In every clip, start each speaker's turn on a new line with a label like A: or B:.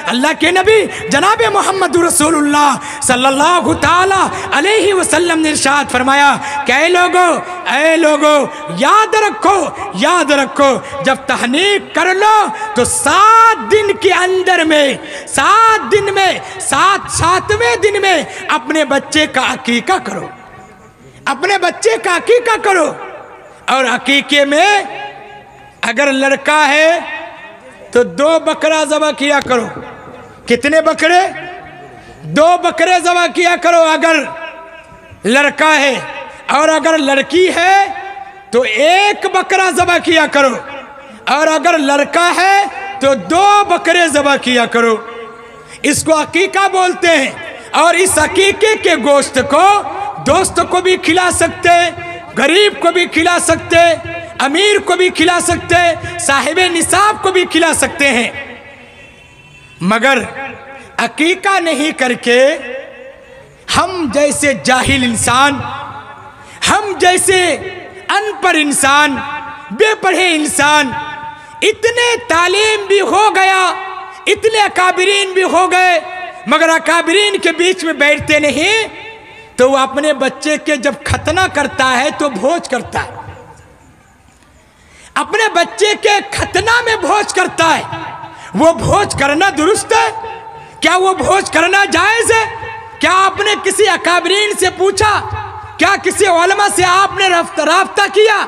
A: अल्लाह के नबी जनाब मोहम्मद रसूलुल्लाह सल्लल्लाहु ताला अलैहि वसल्लम ने इरशाद फरमाया कि ऐ लोगो याद रखो जब तहनीक कर लो तो 7 दिन के अंदर में 7 दिन में 7वें दिन में अपने बच्चे का अकीका करो, अपने बच्चे का अकीका करो। और अकीके में अगर लड़का है तो 2 बकरा ज़बह किया करो। कितने बकरे? 2 बकरे ज़बह किया करो अगर लड़का है, और अगर लड़की है तो 1 बकरा ज़बह किया करो, और अगर लड़का है तो 2 बकरे ज़बह किया करो। इसको अकीका बोलते हैं। और इस अकीके के गोश्त को दोस्त को भी खिला सकते, गरीब को भी खिला सकते, अमीर को भी खिला सकते, साहिबे निसाब को भी खिला सकते हैं। मगर अकीका नहीं करके हम जैसे जाहिल इंसान, हम जैसे अनपढ़ इंसान, बेपढ़े इंसान, इतने तालीम भी हो गया, इतने अकाबिरीन भी हो गए, मगर अकाबिरीन के बीच में बैठते नहीं। तो वो अपने बच्चे के जब खतना करता है तो भोज करता है, अपने बच्चे के खतना में भोज करता है। वो भोज करना दुरुस्त है? क्या वो भोज करना जायज है? क्या आपने किसी अकाबरीन से पूछा? क्या किसी उलमा से आपने राब्ता किया?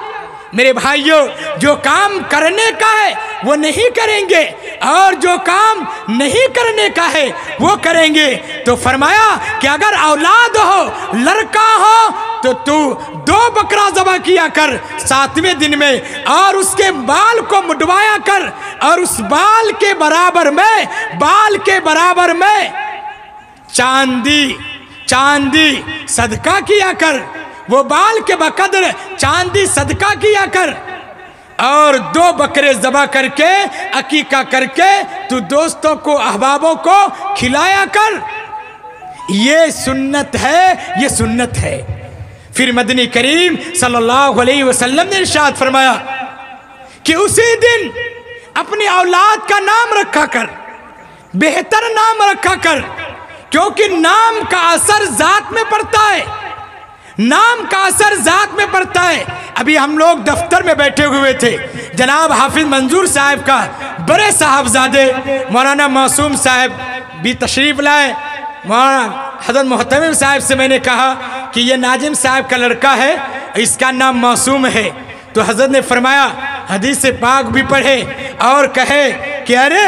A: मेरे भाइयों, जो काम करने का है वो नहीं करेंगे, और जो काम नहीं करने का है वो करेंगे। तो फरमाया कि अगर औलाद हो, लड़का हो, तो तू 2 बकरा ज़बह किया कर 7वें दिन में, और उसके बाल को मुडवाया कर, और उस बाल के बराबर में चांदी सदका किया कर। वो बाल के बकदर चांदी सदका किया कर, और 2 बकरे ज़बह करके अकीका करके तू दोस्तों को, अहबाबों को खिलाया कर। ये सुन्नत है, ये सुन्नत है। फिर मदनी करीम सल्लल्लाहु अलैहि वसल्लम ने इरशाद फरमाया कि उसी दिन अपनी औलाद का नाम रखा कर, बेहतर नाम रखा कर, क्योंकि नाम का असर जात में पड़ता है, नाम का असर जात में पड़ता है। अभी हम लोग दफ्तर में बैठे हुए थे, जनाब हाफिज मंजूर साहब का बड़े साहबजादे मौलाना मासूम साहब भी तशरीफ़ लाए। मौलाना हज़रत मोहतमिम साहब से मैंने कहा कि ये नाजिम साहब का लड़का है, इसका नाम मासूम है। तो हज़रत ने फरमाया हदीस से पाक भी पढ़े और कहे कि अरे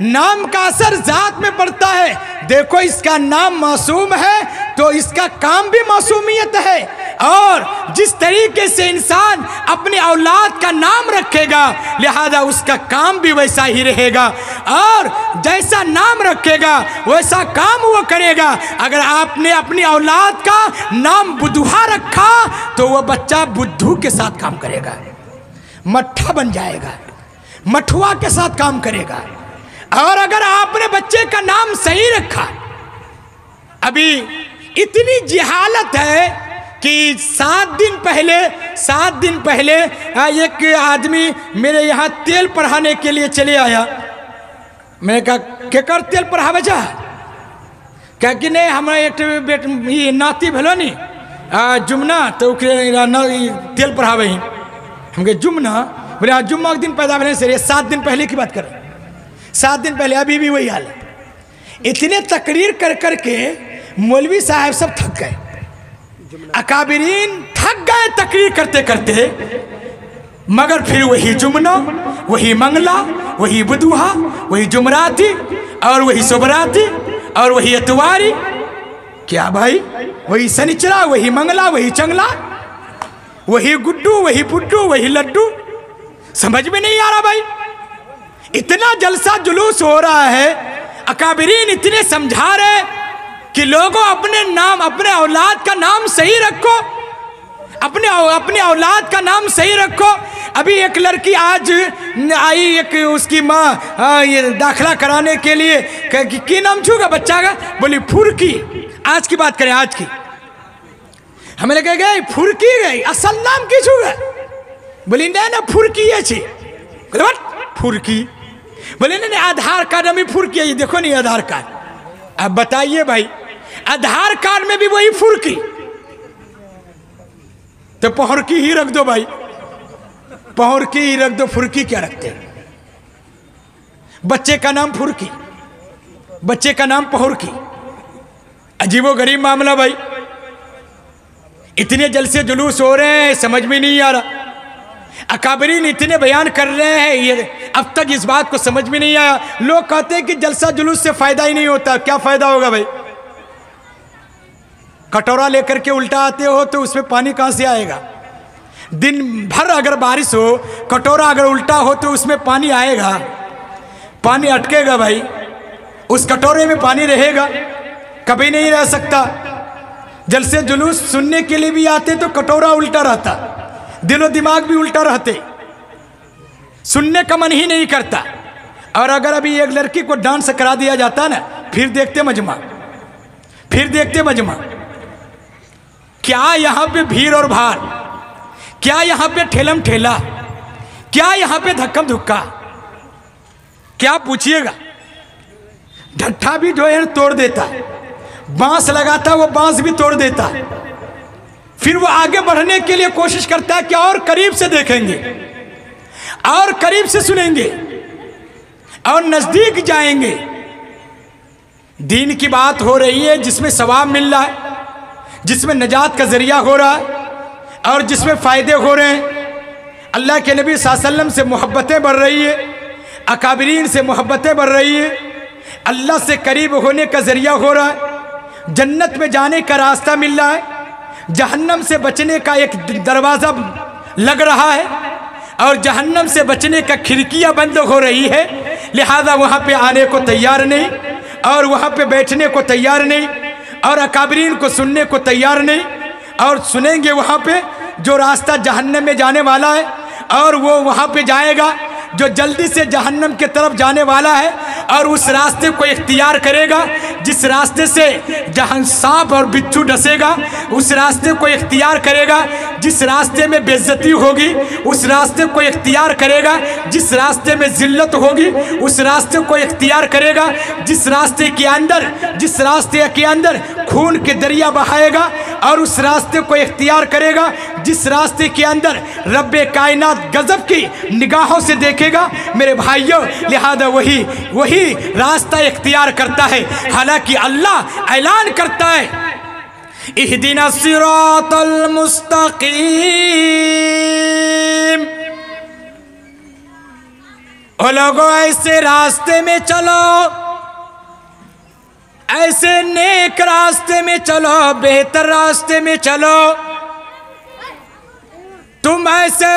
A: नाम का असर जात में पड़ता है। देखो इसका नाम मासूम है तो इसका काम भी मासूमियत है, और जिस तरीके से इंसान अपनी औलाद का नाम रखेगा लिहाजा उसका काम भी वैसा ही रहेगा, और जैसा नाम रखेगा वैसा काम वो करेगा। अगर आपने अपनी औलाद का नाम बुद्धुआ रखा तो वह बच्चा बुद्धू के साथ काम करेगा, मट्ठा बन जाएगा, मठुआ के साथ काम करेगा। और अगर आपने बच्चे का नाम सही रखा, अभी इतनी जिहालत है कि 7 दिन पहले एक आदमी मेरे यहाँ तेल पढ़ाने के लिए चले आया। मैंने कहा के कर तेल पढ़ावे जा? क्या कि नहीं हमारा एक नाती भेलो नी जुमना तो तेल पढ़ावे ही। हम कहे जुमना? बोले हाँ जुम्मा के दिन पैदा भेले से 7 दिन पहले की बात करें, 7 दिन पहले, अभी भी वही हाल है। इतने तकरीर कर करके मौलवी साहब सब थक गए, अकाबिरीन थक गए तकरीर करते करते, मगर फिर वही जुमना, वही मंगला, वही बुधवा, वही जुमराती, और वही सुबराती, और वही अतवारी। क्या भाई? वही शनिचरा, वही मंगला, वही चंगला, वही गुड्डू, वही पुड्डू, वही लड्डू। समझ में नहीं आ रहा भाई। इतना जलसा जुलूस हो रहा है, अकाबिरीन इतने समझा रहे कि लोगों अपने नाम, अपने औलाद का नाम सही रखो, अपने औलाद का नाम सही रखो। अभी एक लड़की आज आई, एक उसकी माँ ये दाखिला कराने के लिए, की नाम छूगा बच्चा का? बोली फुरकी। आज की बात करें, आज की। हमें लगे गए फुरकी गई, असल नाम की छूगा? बोली नहीं ना फुरकी ये छी। फुरकी बोले नहीं आधार कार्ड हमें फुर्की है, ये देखो नहीं आधार कार्ड। अब बताइए भाई, आधार कार्ड में भी वही फुर्की, तो पहुरकी ही रख दो भाई, पहुरकी ही रख दो, फुर्की क्या रखते हैं? बच्चे का नाम फुर्की, बच्चे का नाम पहुरकी, अजीबो गरीब मामला भाई। इतने जलसे जुलूस हो रहे हैं, समझ में नहीं आ रहा। अकाबरीन इतने बयान कर रहे हैं, ये अब तक इस बात को समझ में नहीं आया। लोग कहते हैं कि जलसा जुलूस से फायदा ही नहीं होता। क्या फायदा होगा भाई? कटोरा लेकर के उल्टा आते हो तो उसमें पानी कहां से आएगा? दिन भर अगर बारिश हो, कटोरा अगर उल्टा हो तो उसमें पानी आएगा? पानी अटकेगा भाई, उस कटोरे में पानी रहेगा? कभी नहीं रह सकता। जलसे जुलूस सुनने के लिए भी आते तो कटोरा उल्टा रहता, दिलो दिमाग भी उल्टा रहते, सुनने का मन ही नहीं करता। और अगर अभी एक लड़की को डांस करा दिया जाता ना, फिर देखते मजमा, फिर देखते मजमा। क्या यहां पे भीड़ और भार, क्या यहां पे ठेलम ठेला, क्या यहां पे धक्कम धुक्का, क्या पूछिएगा। ढट्ठा भी जो है तोड़ देता, बांस लगाता वो बांस भी तोड़ देता। फिर वो आगे बढ़ने के लिए कोशिश करता है कि और करीब से देखेंगे, और करीब से सुनेंगे, और नजदीक जाएंगे। दीन की बात हो रही है जिसमें सवाब मिल रहा है, जिसमें नजात का जरिया हो रहा है, और जिसमें फायदे हो रहे हैं। अल्लाह के नबी सल्लल्लाहु अलैहि वसल्लम से मोहब्बतें बढ़ रही है, अकाबरीन से मोहब्बतें बढ़ रही है, अल्लाह से करीब होने का जरिया हो रहा है, जन्नत में जाने का रास्ता मिल रहा है, जहन्नम से बचने का एक दरवाज़ा लग रहा है, और जहन्नम से बचने का खिड़कियां बंद हो रही है। लिहाजा वहाँ पे आने को तैयार नहीं, और वहाँ पे बैठने को तैयार नहीं, और अकाबरीन को सुनने को तैयार नहीं। और सुनेंगे वहाँ पे जो रास्ता जहन्नम में जाने वाला है, और वो वहाँ पे जाएगा जो जल्दी से जहन्नम के तरफ जाने वाला है, और उस रास्ते को इख्तियार करेगा जिस रास्ते से जहाँ सांप और बिच्छू डसेगा, उस रास्ते को इख्तियार करेगा जिस रास्ते में बेइज्जती होगी, उस रास्ते को इख्तियार करेगा जिस रास्ते में जिल्लत होगी, उस रास्ते को इख्तियार करेगा जिस रास्ते के अंदर खून के दरिया बहाएगा, और उस रास्ते को इख्तियार करेगा जिस रास्ते के अंदर रब्बे कायनात गजब की निगाहों से देखेगा। मेरे भाइयों, लिहाजा वही रास्ता इख्तियार करता है। हालांकि अल्लाह ऐलान करता है, इहदिना सिरातल मुस्तकीम, ओ लोगों ऐसे रास्ते में चलो, ऐसे नेक रास्ते में चलो, बेहतर रास्ते में चलो। तुम ऐसे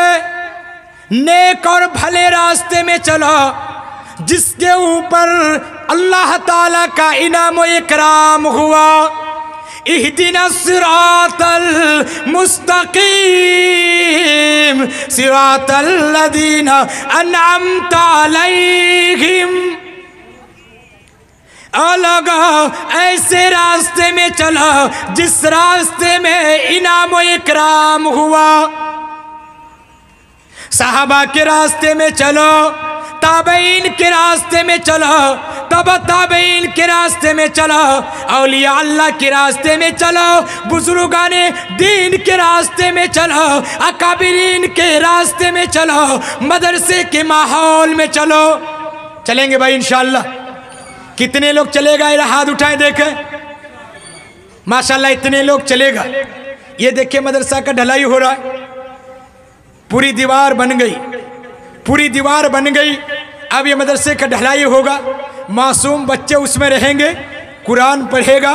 A: नेक और भले रास्ते में चलो जिसके ऊपर अल्लाह ताला का इनाम व इकराम हुआ। इहदिना सिरातल मुस्तकीम सिरातल लदीना अनअमता अलैहिम, अलग ऐसे रास्ते में चलो जिस रास्ते में इनाम व इकराम हुआ। सहाबा के रास्ते में चलो, ताबईन के रास्ते में चलो, तब ताबईन के रास्ते में चलो, औलिया अल्लाह के रास्ते में चलो, बुजुर्गाने दीन के रास्ते में चलो, अकाबिरीन के रास्ते में चलो, मदरसे के माहौल में चलो। चलेंगे भाई इंशाअल्लाह। कितने लोग चलेगा? हाथ उठाएं देखें। माशाअल्लाह इतने लोग चलेगा। ये देखिए मदरसा का ढलाई हो रहा है, पूरी दीवार बन गई, पूरी दीवार बन गई। अब ये मदरसे का ढलाई होगा, मासूम बच्चे उसमें रहेंगे, कुरान पढ़ेगा,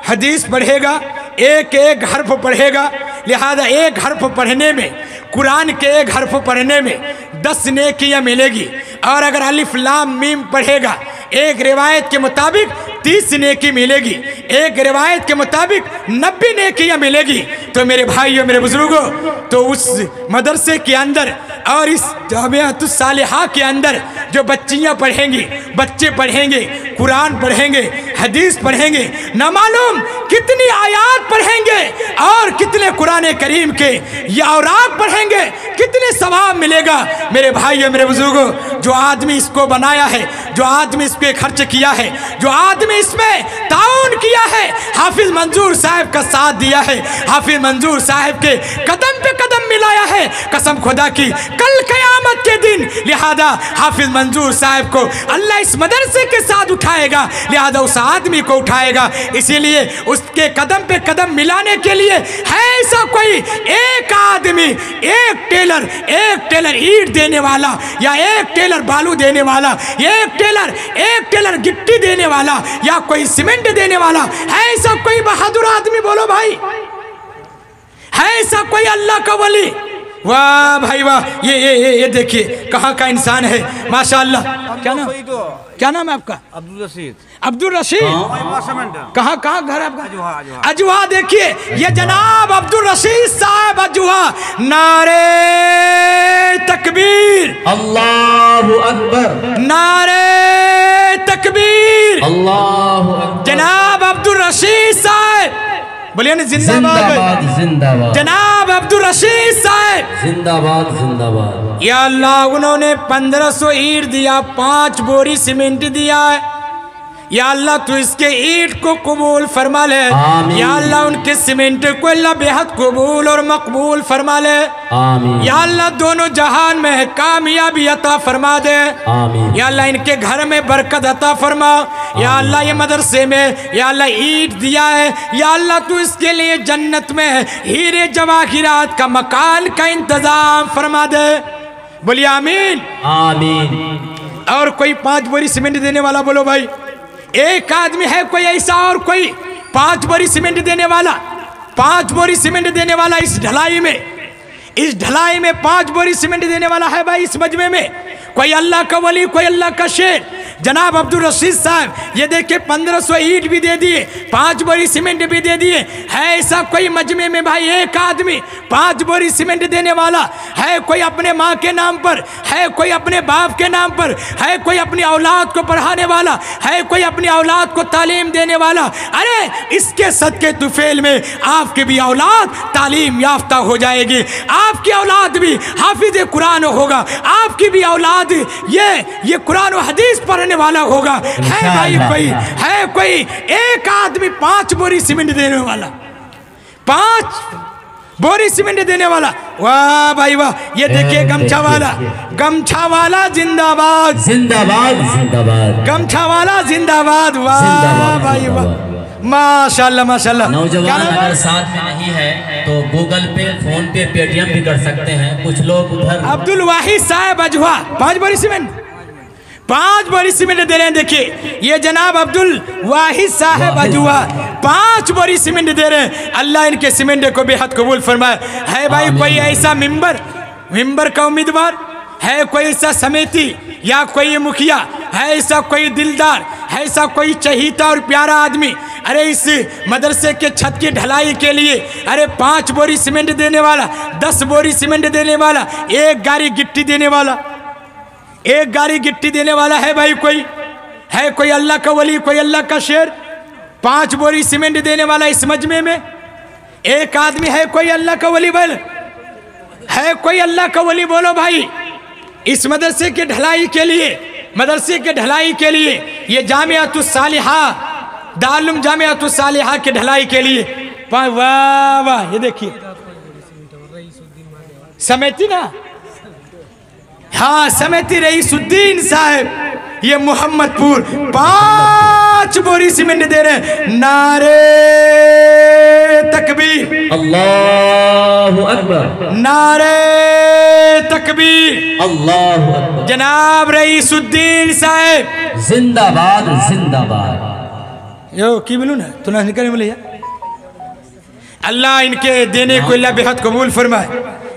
A: हदीस पढ़ेगा, एक एक हर्फ पढ़ेगा। लिहाजा एक हर्फ पढ़ने में, कुरान के एक हर्फ पढ़ने में 10 नेकियां मिलेगी। और अगर अलिफ लाम मीम पढ़ेगा, एक रिवायत के मुताबिक 30 नेकी मिलेगी, एक रिवायत के मुताबिक 90 नेकियां मिलेगी। तो मेरे भाइयों, मेरे बुजुर्गों, तो उस मदरसे के अंदर और इस जामिअतुस सालिहा के अंदर जो बच्चियां पढ़ेंगी, बच्चे पढ़ेंगे, कुरान पढ़ेंगे, हदीस पढ़ेंगे, न मालूम कितनी आयात पढ़ेंगे और कितने कुरान करीम के या औरात पढ़ेंगे, कितने सवाब मिलेगा। मेरे भाइयों, मेरे बुजुर्गों, जो आदमी इसको बनाया है, जो आदमी इस पे खर्च किया है, जो आदमी इसमें ताउन किया है, हाफिज मंजूर साहब का साथ दिया है, हाफिज मंजूर साहब के कदम पे कदम मिलाया है, कसम खुदा की कल क़यामत के दिन लिहाजा हाफिज मंजूर साहब को अल्लाह इस मदरसे के साथ उठाएगा, लिहाजा उस आदमी को उठाएगा। इसीलिए उसके कदम पे कदम मिलाने के लिए है ऐसा कोई एक आदमी, एक टेलर ईंट देने वाला, या एक टेलर बालू देने वाला, एक टेलर गिट्टी देने वाला, या कोई सीमेंट देने वाला, है ऐसा कोई बहादुर आदमी? बोलो भाई, है ऐसा कोई अल्लाह का वली? वाह भाई वाह, ये देखिए कहाँ का इंसान है, माशाअल्लाह। क्या नाम है आपका?
B: अब्दुल रशीद।
A: अब्दुल रशीद, कहाँ घर है आपका? अजुहा। देखिए ये जनाब अब्दुल रशीद साहब अजुहा। नारे तकबीर,
C: अल्लाहु अकबर,
A: नारे तकबीर,
C: अल्लाहु अकबर।
A: जनाब अब्दुल रशीद साहब, बोलिए ना जिंदाबाद,
C: जिंदाबाद।
A: जनाब अब्दुल रशीद साहब
C: जिंदाबाद, जिंदाबाद।
A: या अल्लाह, उन्होंने 1500 ईंट दिया, 5 बोरी सीमेंट दिया है। या अल्लाह तू इसके ईंट को कबूल फरमा ले। या अल्लाह उनके सीमेंट को अल्लाह बेहद कबूल और मकबूल फरमा ले।
C: आमीन।
A: या अल्लाह दोनों जहान में कामयाबी अता फरमा दे।
C: आमीन।
A: या अल्लाह इनके घर में बरकत अता फरमा। या अल्लाह ये मदरसे में या अल्लाह ईंट दिया है, या अल्लाह तू इसके लिए जन्नत में हीरे जवाहिरात का मकान का इंतजाम फरमा दे। बोलिए आमीन,
C: आमीन।
A: और कोई 5 बोरी सीमेंट देने वाला? बोलो भाई, एक आदमी है कोई ऐसा? और कोई 5 बोरी सीमेंट देने वाला? 5 बोरी सीमेंट देने वाला इस ढलाई में, इस ढलाई में 5 बोरी सीमेंट देने वाला है भाई इस मजमे में? कोई अल्लाह का वली, कोई अल्लाह का शेर। जनाब अब्दुल रशीद साहब ये देखिए 1500 ईंट भी दे दिए, 5 बोरी सीमेंट भी दे दिए। है ऐसा कोई मजमे में भाई एक आदमी 5 बोरी सीमेंट देने वाला? है कोई अपने माँ के नाम पर, है कोई अपने बाप के नाम पर, है कोई अपनी औलाद को पढ़ाने वाला, है कोई अपनी औलाद को तालीम देने वाला? अरे इसके सदके तुफेल में आपकी भी औलाद तालीम याफ्ता हो जाएगी, आपकी औलाद भी हाफिज कुरान होगा, आपकी भी औलाद ये कुरान और हदीस पढ़ने वाला होगा। है भाई कोई, है कोई एक आदमी 5 बोरी सीमेंट देने वाला? 5 बोरी सीमेंट देने वाला? वाह भाई वाह। ये देखिए गमछा वाला, गमछा वाला जिंदाबाद,
C: जिंदाबाद, जिंदाबाद।
A: गमछा वाला जिंदाबाद। वाह भाई वाह, माशाल्लाह माशाल्लाह।
C: नौजवान अगर साथ में नहीं है तो गूगल पे, फोन पे, पेटीएम भी कर सकते हैं। कुछ लोग उधर।
A: अब्दुल वाहिद साहब अजवा 5 बोरी सीमेंट, 5 बोरी सीमेंट दे रहे हैं। देखिए ये जनाब अब्दुल वाहिद साहब अजुआ 5 बोरी सीमेंट दे रहे हैं। अल्लाह इनके सीमेंट को बेहद कबूल फरमाए। है भाई कोई ऐसा मिंबर का उम्मीदवार? है कोई ऐसा समिति या कोई मुखिया? है ऐसा कोई दिलदार? है ऐसा कोई चहीता और प्यारा आदमी? अरे इस मदरसे के छत की ढलाई के लिए अरे 5 बोरी सीमेंट देने वाला, 10 बोरी सीमेंट देने वाला, 1 गाड़ी गिट्टी देने वाला, 1 गाड़ी गिट्टी देने वाला है भाई कोई? है कोई अल्लाह का वली, कोई अल्लाह का शेर? 5 बोरी सीमेंट देने वाला इस मजमे में एक आदमी है कोई अल्लाह का वली? बोल, है कोई अल्लाह का वली? बोलो भाई। इस मदरसे के ढलाई के लिए, मदरसे के ढलाई के लिए, ये जामियातुस सालिहा, दारुल जामियातुस सालिहा के ढलाई के लिए वाह वाह। ये देखिए समिति ना, हाँ समिति रईसुद्दीन साहब ये मोहम्मदपुर 5 बोरी सीमेंट दे रहे हैं। नारे तकबीर,
C: अल्लाहु अकबर,
A: नारे तकबीर,
C: अल्लाहु अकबर।
A: जनाब रईसुद्दीन साहब
C: जिंदाबाद, जिंदाबाद।
A: यो की बोलूँ ना तो ना निकल मिले। अल्लाह इनके देने को अल्लाह बेहद कबूल फरमाए।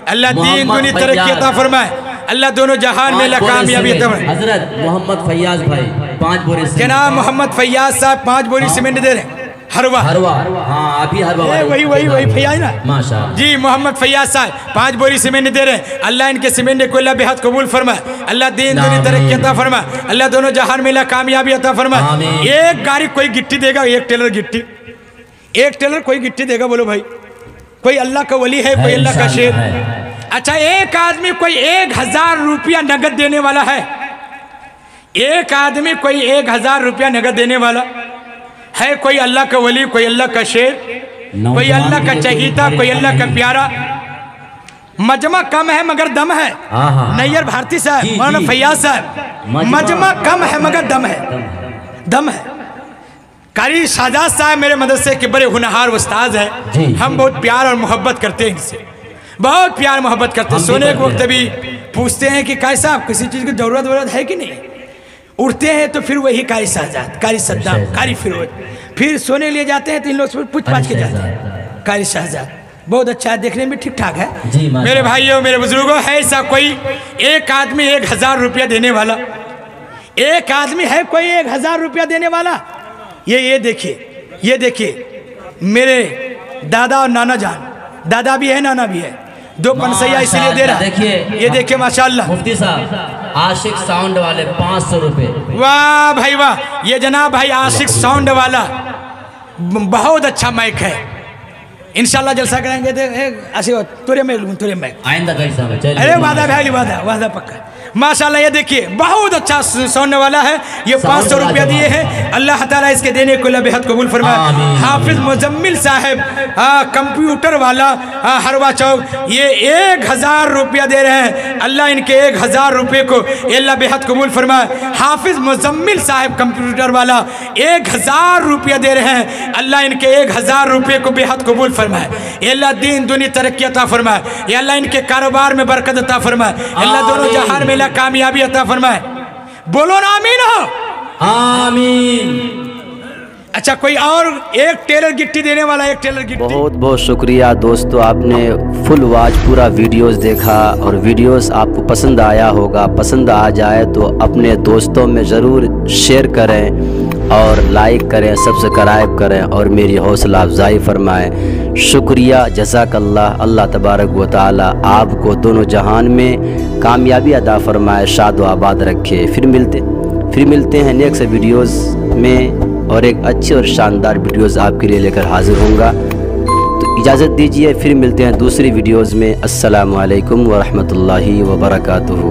A: अल्लाह दीन दुनी तरक्की अता फरमाए। अल्लाह दोनों जहान में कामयाबी अता फरमाए।
C: हजरत मोहम्मद फैयाज भाई 5 बोरी
A: जनाब मोहम्मद फैयाज साहब 5 बोरी सीमेंट दे रहे हैं। हरवा,
C: हाँ अभी हरवा
A: वही फैयाज ना,
C: माशाअल्लाह
A: जी मोहम्मद फैयाज साहब 5 बोरी सीमेंट दे रहे हैं। अल्लाह इनके सीमेंट को अल्लाह बेहद कबूल फरमाए। अल्लाह दीन दुनी तरक्की अता फरमाए। अल्लाह दोनों जहान में कामयाबी अता फरमाए। 1 गाड़ी कोई गिट्टी देगा, 1 टेलर गिट्टी, एक टेलर कोई गिट्टी देगा, बोलो भाई। कोई अल्लाह का वली है, कोई अल्लाह का शेर। अच्छा, एक आदमी कोई 1000 रुपया नगद देने वाला है, एक आदमी कोई 1000 रुपया नगद देने वाला है, कोई अल्लाह का वली, कोई अल्लाह का शेर, कोई अल्लाह का चहीता, कोई अल्लाह का प्यारा। मजमा कम है मगर दम है। नैयर भारती साहब, मौलाना फैयाज साहब, मजमा कम है मगर दम है, दम है। कारी शाहजाद साहब मेरे मदरसे के बड़े हुनहार उस्ताद हैं। हम बहुत प्यार और मोहब्बत करते हैं इनसे, बहुत प्यार मोहब्बत करते हैं। सोने के वक्त भी पूछते हैं कि कैसा किसी चीज़ की ज़रूरत है कि नहीं। उठते हैं तो फिर वही कारी शाहजाद, कारी सद्दाम, कारी फिरोज। फिर सोने लिए जाते हैं तो इन लोग से पूछ पाछ के जाते हैं। कारी शाहजाद बहुत अच्छा है, देखने में ठीक ठाक है। मेरे भाइयों, मेरे बुजुर्गों, है ऐसा कोई एक आदमी 1000 रुपया देने वाला? एक आदमी है कोई 1000 रुपया देने वाला? ये देखिए, ये देखिए मेरे दादा और नाना जान, दादा भी है नाना भी है, 2 पनसैया इसलिए दे रहा है। देखिए, ये देखिए माशाल्लाह।
C: मुफ्ती साहब, आशिक साउंड वाले 500 रुपये। वाह भाई वाह,
A: ये जनाब भाई आशिक साउंड वाला बहुत अच्छा माइक है। इंशाल्लाह जलसा करेंगे। तुरे में
C: आइंदा कैसा?
A: अरे वादा भाई, वादा पक्का माशाल्लाह। ये देखिए बहुत अच्छा सुनने वाला है। ये 500 रुपया दिए हैं। अल्लाह ताला इसके देने को बेहद कबूल फरमाए। हाफिज मुजम्मिल साहब, कंप्यूटर वाला, हरवा चौक, ये 1000 रुपया दे रहे हैं। अल्लाह इनके 1000 रुपये को अल्लाह बेहद कबूल फरमाए। हाफिज मुजम्मिल साहब कंप्यूटर वाला 1000 रुपया दे रहे हैं। अल्लाह इनके 1000 रुपये को बेहद कबूल फरमाए। अल्लाह दीन दुनिया तरक्की अता फरमाए। अल्लाह इनके कारोबार में बरकत अता फरमाए। अल्लाह दोनों जहान में कामयाबी अता फरमाए। बोलो ना आमीन हो।
C: आमीन।
A: अच्छा, कोई और एक टेलर गिट्टी देने वाला, एक टेलर गिट्टी।
B: बहुत बहुत शुक्रिया दोस्तों, आपने फुल वॉच पूरा वीडियोस देखा और वीडियोस आपको पसंद आया होगा। पसंद आ जाए तो अपने दोस्तों में ज़रूर शेयर करें और लाइक करें, सब्सक्राइब करें और मेरी हौसला अफजाई फरमाएं। शुक्रिया, जज़ाकल्लाह। अल्लाह तबारक व तआला आपको दोनों जहान में कामयाबी अता फरमाए, शाद व आबाद रखे। फिर मिलते हैं नेक्स्ट वीडियोस में और एक अच्छे और शानदार वीडियोस आपके लिए लेकर हाजिर होऊंगा। तो इजाज़त दीजिए, फिर मिलते हैं दूसरी वीडियोस में। अस्सलामु अलैकुम व रहमतुल्लाहि व बरकातुहू।